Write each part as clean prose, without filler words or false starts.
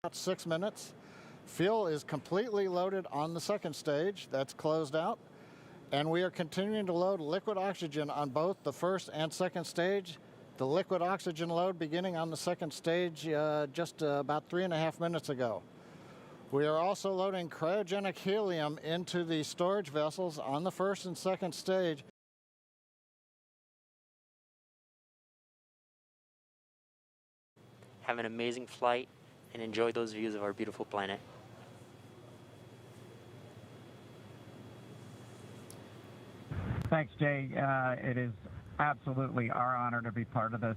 about 6 minutes. Fuel is completely loaded on the second stage. That's closed out. And we are continuing to load liquid oxygen on both the first and second stage. The liquid oxygen load beginning on the second stage just about 3.5 minutes ago. We are also loading cryogenic helium into the storage vessels on the first and second stage. Have an amazing flight and enjoy those views of our beautiful planet. Thanks, Jay. It is absolutely our honor to be part of this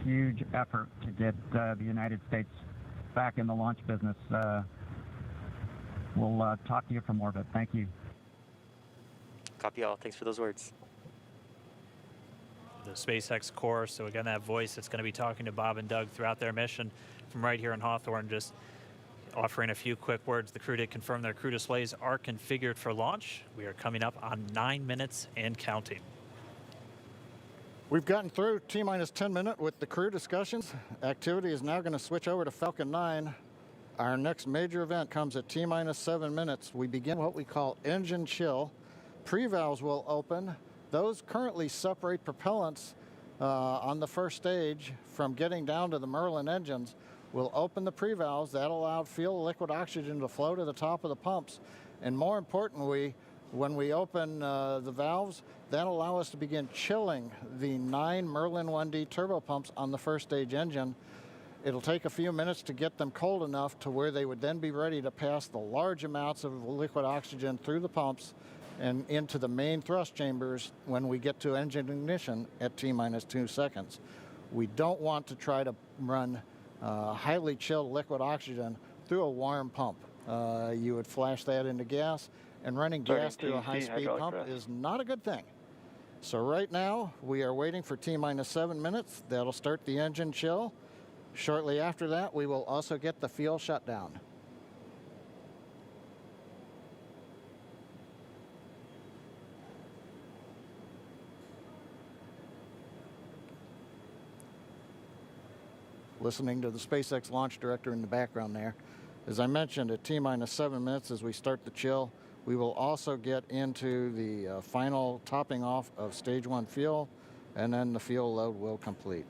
huge effort to get the United States back in the launch business. We'll talk to you from orbit. Thank you. Copy all. Thanks for those words. The SpaceX core. So again, that voice that's going to be talking to Bob and Doug throughout their mission from right here in Hawthorne, just offering a few quick words. The crew did confirm their crew displays are configured for launch. We are coming up on 9 minutes and counting. We've gotten through T-minus 10 minute with the crew discussions. Activity is now going to switch over to Falcon 9. Our next major event comes at T-minus 7 minutes. We begin what we call engine chill. Pre-valves will open. Those currently separate propellants on the first stage from getting down to the Merlin engines. We'll open the pre-valves. That allowed fuel liquid oxygen to flow to the top of the pumps. And more importantly, when we open the valves, that allow us to begin chilling the 9 Merlin 1D turbo pumps on the first stage engine. It'll take a few minutes to get them cold enough to where they would then be ready to pass the large amounts of liquid oxygen through the pumps and into the main thrust chambers when we get to engine ignition at T-minus 2 seconds. We don't want to try to run highly chilled liquid oxygen through a warm pump. You would flash that into gas, and running gas through a high-speed pump is not a good thing. So right now, we are waiting for T-minus 7 minutes. That'll start the engine chill. Shortly after that, we will also get the fuel shutdown. Listening to the SpaceX launch director in the background there. As I mentioned, at T-minus 7 minutes as we start the chill, we will also get into the final topping off of stage 1 fuel, and then the fuel load will complete.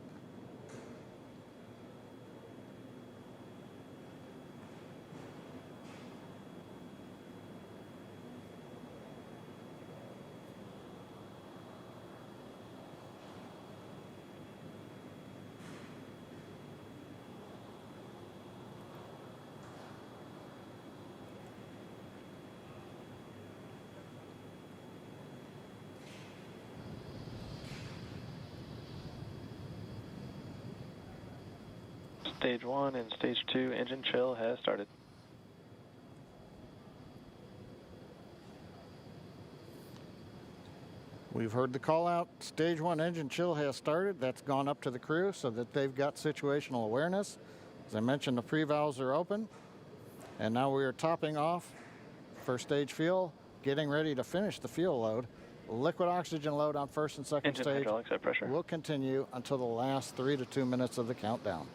Stage 1 and Stage 2 engine chill has started. We've heard the call out. Stage 1 engine chill has started. That's gone up to the crew so that they've got situational awareness. As I mentioned, the pre-valves are open. And now we are topping off first stage fuel, getting ready to finish the fuel load. Liquid oxygen load on first and second Engine stage hydraulics at pressure will continue until the last 3 to 2 minutes of the countdown.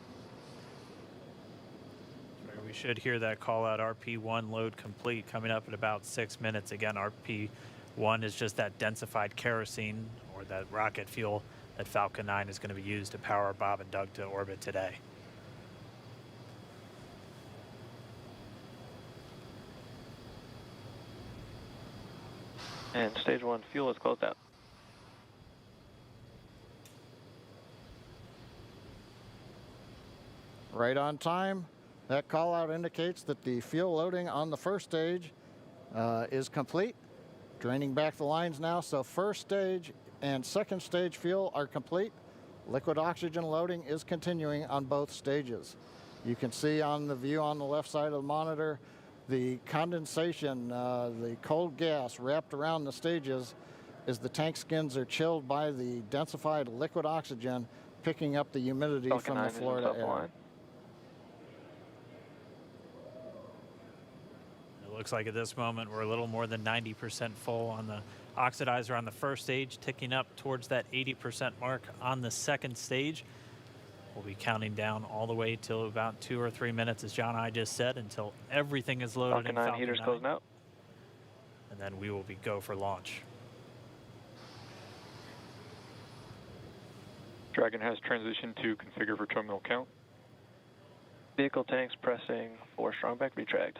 We should hear that call out, RP1 load complete, coming up at about 6 minutes. Again, RP1 is just that densified kerosene or that rocket fuel that Falcon 9 is going to be used to power Bob and Doug to orbit today. and Stage 1 fuel is closed out. Right on time. That call out indicates that the fuel loading on the first stage is complete. Draining back the lines now, so first stage and second stage fuel are complete. Liquid oxygen loading is continuing on both stages. You can see on the view on the left side of the monitor the condensation, the cold gas wrapped around the stages as the tank skins are chilled by the densified liquid oxygen picking up the humidity from the Florida air. It looks like at this moment we're a little more than 90% full on the oxidizer on the first stage, ticking up towards that 80% mark on the second stage. We'll be counting down all the way till about 2 or 3 minutes, as John and I just said, until everything is loaded Falcon in 9 Falcon heaters 9. closing out. And then we will be go for launch. Dragon has transitioned to configure for terminal count. Vehicle tanks pressing for strongback retract.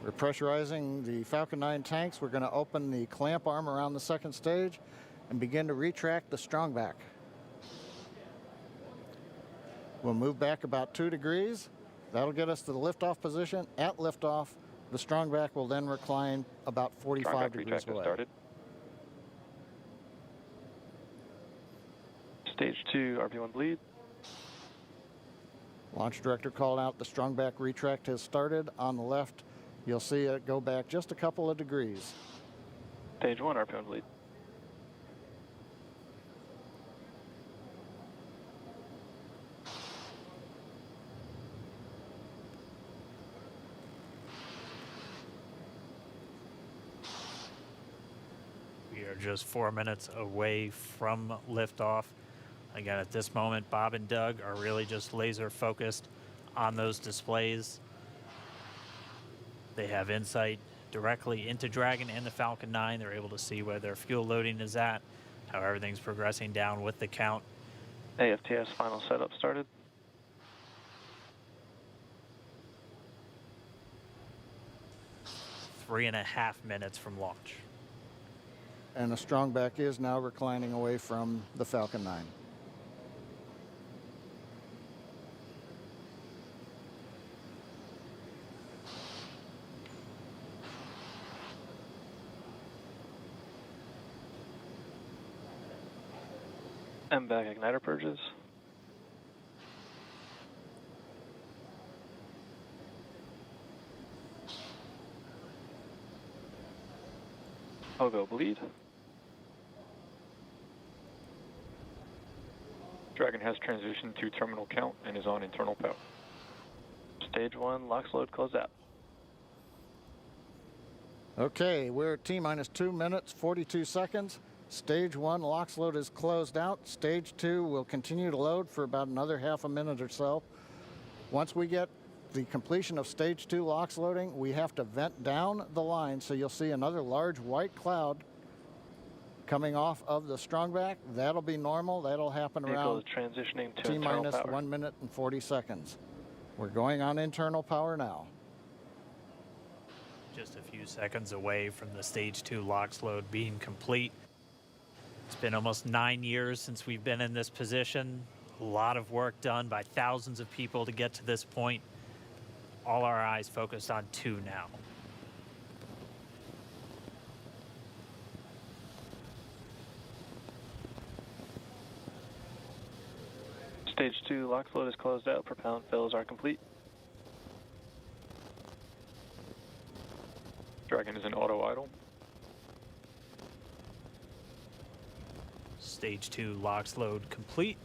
We're pressurizing the Falcon 9 tanks. We're going to open the clamp arm around the second stage and begin to retract the strongback. We'll move back about 2 degrees. That'll get us to the liftoff position. At liftoff, the strongback will then recline about 45 Strongback degrees retract has away. started. Stage 2 RP1 bleed. Launch director called out the strongback retract has started. On the left, you'll see it go back just a couple of degrees. Stage 1 RP1 bleed. We are just 4 minutes away from liftoff. Again, at this moment, Bob and Doug are really just laser focused on those displays. They have insight directly into Dragon and the Falcon 9. They're able to see where their fuel loading is at, how everything's progressing down with the count. AFTS final setup started. Three and a half minutes from launch. And the strongback is now reclining away from the Falcon 9. MVAC igniter purges. Pogo bleed. Dragon has transitioned to terminal count and is on internal power. Stage 1 LOX load closed out. Okay, we're at T-minus 2 minutes, 42 seconds. Stage 1 LOX load is closed out. Stage 2 will continue to load for about another half a minute or so. Once we get the completion of Stage 2 LOX loading, we have to vent down the line, so you'll see another large white cloud coming off of the strongback. That'll be normal. That'll happen Vehicle around is transitioning to internal T-minus power. 1 minute and 40 seconds. We're going on internal power now. Just a few seconds away from the Stage 2 LOX load being complete. It's been almost 9 years since we've been in this position. A lot of work done by thousands of people to get to this point. All our eyes focused on 2 now. Stage 2 LOX load is closed out. Propellant fills are complete. Dragon is in auto idle. Stage 2 LOX load complete.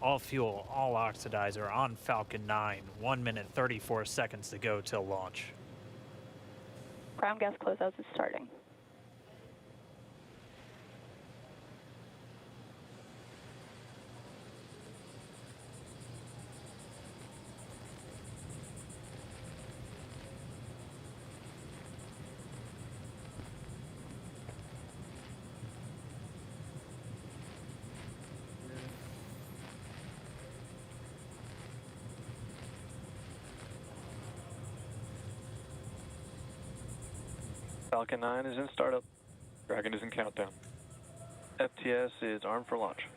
All fuel, all oxidizer on Falcon 9. 1 minute, 34 seconds to go till launch. Ground gas closeouts is starting. Falcon 9 is in startup. Dragon is in countdown. FTS is armed for launch.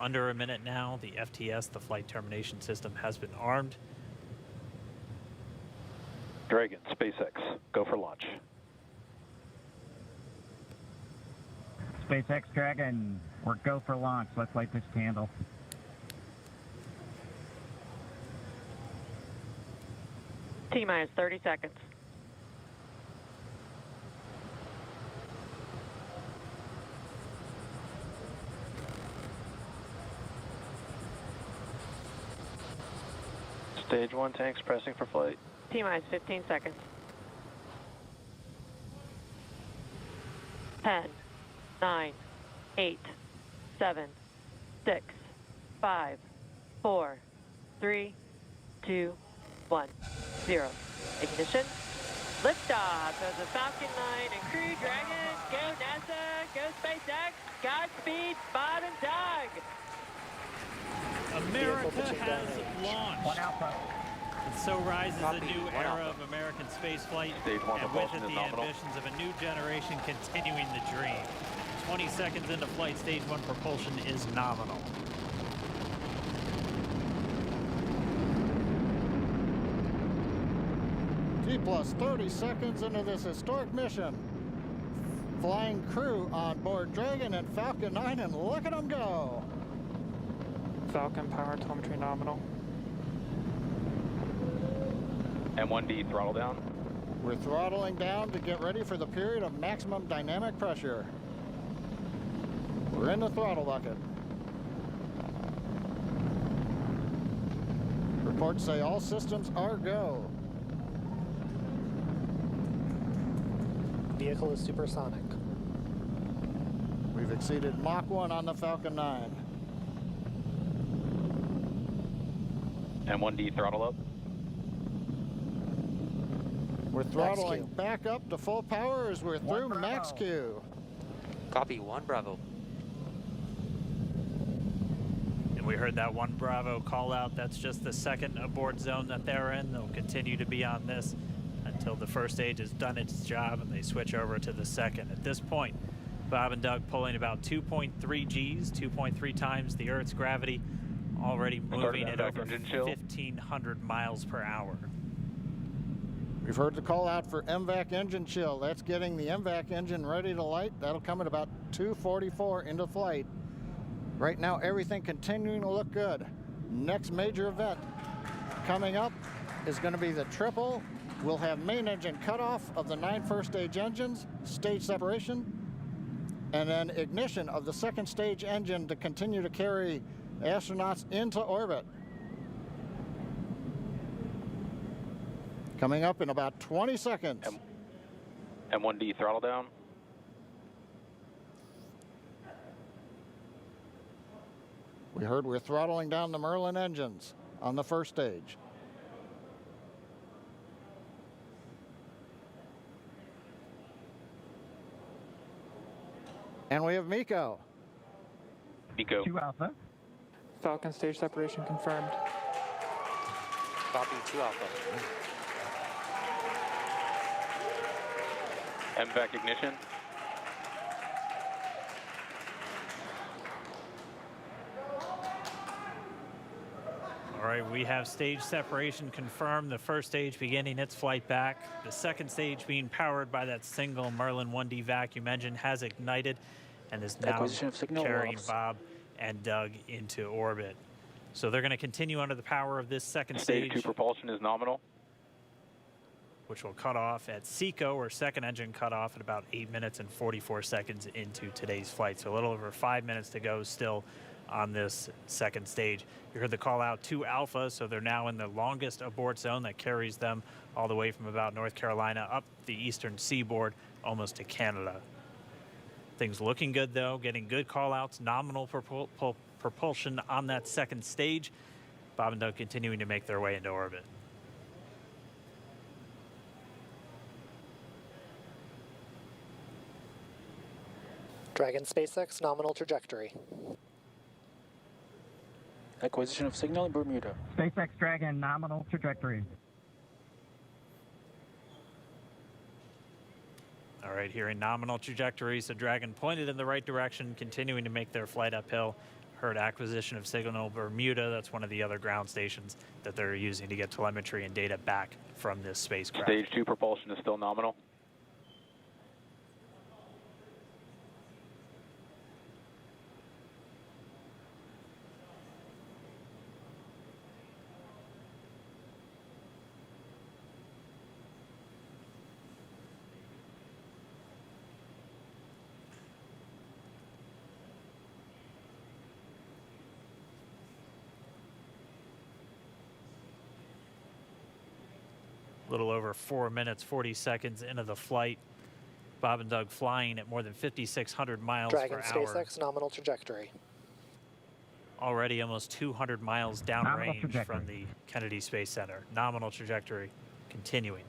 Under a minute now, the FTS, the flight termination system, has been armed. Dragon, SpaceX, go for launch. SpaceX Dragon, we're go for launch. Let's light this candle. T-minus 30 seconds. Stage 1 tanks pressing for flight. T-minus 15 seconds. 10, 9, 8, 7, 6, 5, 4, 3, 2, 1, 0. Ignition. Liftoff of the Falcon 9 and Crew Dragon. Go NASA, go SpaceX. Godspeed, Bob and Doug. America has launched. One Alpha. And so rises a Copy. new One era Alpha. of American spaceflight, Stage 1 and with propulsion it is the nominal. ambitions of a new generation continuing the dream. 20 seconds into flight, stage 1 propulsion is nominal. T plus 30 seconds into this historic mission. Flying crew on board Dragon and Falcon 9, and look at them go. Falcon power telemetry nominal. M1D throttle down. We're throttling down to get ready for the period of maximum dynamic pressure. We're in the throttle bucket. Reports say all systems are go. Vehicle is supersonic. We've exceeded Mach 1 on the Falcon 9. M1D throttle up. We're throttling Q. back up to full power as we're through Bravo. max Q. Copy. 1 Bravo. And we heard that 1 Bravo call out. That's just the second abort zone that they're in. They'll continue to be on this until the first stage has done its job and they switch over to the second. At this point, Bob and Doug pulling about 2.3 Gs, 2.3 times the Earth's gravity, already moving at over 1,500 miles per hour. We've heard the call out for MVAC engine chill. That's getting the MVAC engine ready to light. That'll come at about 2:44 into flight. Right now, everything continuing to look good. Next major event coming up is going to be the triple. We'll have main engine cutoff of the 9 first stage engines, stage separation, and then ignition of the second stage engine to continue to carry astronauts into orbit. Coming up in about 20 seconds. M1D throttle down. We heard we're throttling down the Merlin engines on the first stage. And we have Miko. Miko. 2 Alpha. Falcon stage separation confirmed. Copy. 2 Alpha. MVAC ignition. All right, we have stage separation confirmed. The first stage beginning its flight back. The second stage being powered by that single Merlin 1D vacuum engine has ignited and is now Acquisition of signal carrying loss. Bob and Doug into orbit. So they're going to continue under the power of this second Stage stage, 2 propulsion is nominal. which will cut off at SECO, or second engine cut off at about 8 minutes and 44 seconds into today's flight. So a little over 5 minutes to go still on this second stage. You heard the call out to Alpha, so they're now in the longest abort zone that carries them all the way from about North Carolina up the eastern seaboard almost to Canada. Things looking good though, getting good call outs, nominal propulsion on that second stage. Bob and Doug continuing to make their way into orbit. Dragon SpaceX nominal trajectory. Acquisition of signal in Bermuda. SpaceX Dragon nominal trajectory. All right, here in nominal trajectory, so Dragon pointed in the right direction, continuing to make their flight uphill. Heard acquisition of signal Bermuda. That's one of the other ground stations that they're using to get telemetry and data back from this spacecraft. Stage 2 propulsion is still nominal. A little over 4 minutes, 40 seconds into the flight. Bob and Doug flying at more than 5,600 miles Dragon per hour. SpaceX, nominal trajectory. Already almost 200 miles Nominal downrange trajectory. from the Kennedy Space Center. Nominal trajectory continuing.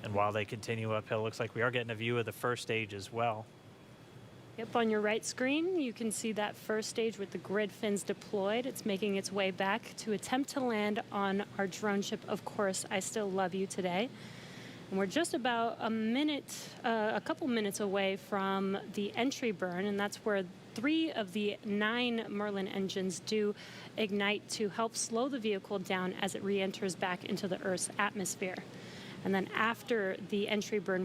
And while they continue uphill, looks like we are getting a view of the first stage as well. Yep, on your right screen, you can see that first stage with the grid fins deployed. It's making its way back to attempt to land on our drone ship, Of Course, I Still Love You Today. And we're just about a couple minutes away from the entry burn, and that's where 3 of the 9 Merlin engines do ignite to help slow the vehicle down as it re-enters back into the Earth's atmosphere. And then after the entry burn,